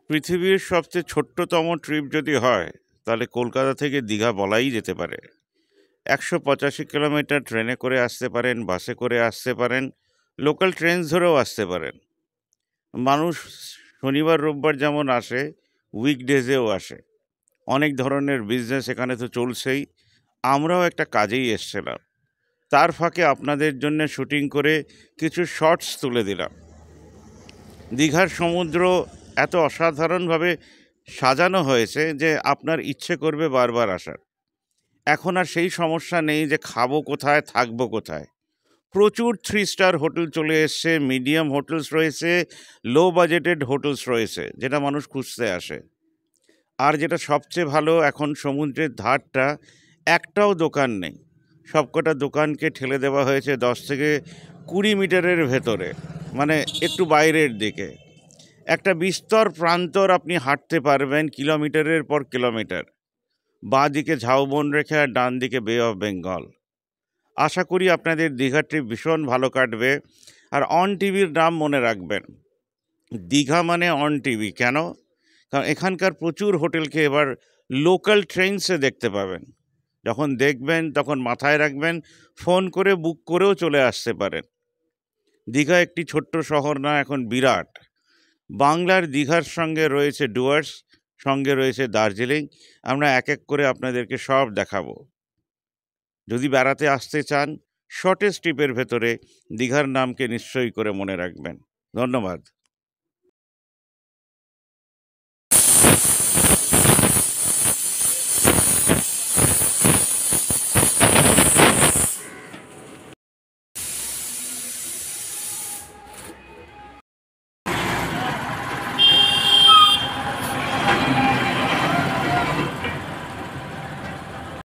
পৃথিবীর সবচেয়ে ছোট্টতম ট্রিপ যদি হয় তাহলে কলকাতা থেকে দীঘা বলাই যেতে পারে। ১৮৫ কিলোমিটার ট্রেনে করে আসতে পারেন, বাসে করে আসতে পারেন, লোকাল ট্রেন ধরেও আসতে পারেন। মানুষ শনিবার রোববার যেমন আসে, উইকডেজেও আসে। অনেক ধরনের বিজনেস এখানে তো চলছেই। আমরাও একটা কাজেই এসছিলাম, তার ফাঁকে আপনাদের জন্য শুটিং করে কিছু শর্টস তুলে দিলাম। দীঘার সমুদ্র এত অসাধারণভাবে সাজানো হয়েছে যে আপনার ইচ্ছে করবে বারবার আসার। এখন আর সেই সমস্যা নেই যে খাবো কোথায়, থাকবো কোথায়। প্রচুর 3 স্টার হোটেল চলে এসছে, মিডিয়াম হোটেলস রয়েছে, লো বাজেটেড হোটেলস রয়েছে, যেটা মানুষ খুঁজতে আসে। আর যেটা সবচেয়ে ভালো, এখন সমুদ্রের ধারটা একটাও দোকান নেই। সবকটা দোকানকে ঠেলে দেওয়া হয়েছে 10 থেকে 20 মিটারের ভেতরে, মানে একটু বাইরের দিকে। একটা বিস্তর প্রান্তর আপনি হাঁটতে পারবেন কিলোমিটারের পর কিলোমিটার। বাঁ দিকে ঝাউবন রেখে আর ডান দিকে বে অফ বেঙ্গল। আশা করি আপনাদের দীঘা ট্রিপ ভীষণ ভালো কাটবে। আর অন টিভির নাম মনে রাখবেন, দীঘা মানে অন টিভি। কেন? কারণ এখানকার প্রচুর হোটেলকে এবার লোকাল ট্রেনসে দেখতে পাবেন। যখন দেখবেন তখন মাথায় রাখবেন, ফোন করে বুক করেও চলে আসতে পারেন। দীঘা একটি ছোট্ট শহর না, এখন বিরাট। বাংলার দীঘার সঙ্গে রয়েছে ডুয়ার্স, সঙ্গে রয়েছে দার্জিলিং। আমরা এক এক করে আপনাদেরকে সব দেখাবো। যদি বেড়াতে আসতে চান, শর্টেস্ট ট্রিপের ভেতরে দীঘার নামকে নিশ্চয়ই করে মনে রাখবেন। ধন্যবাদ।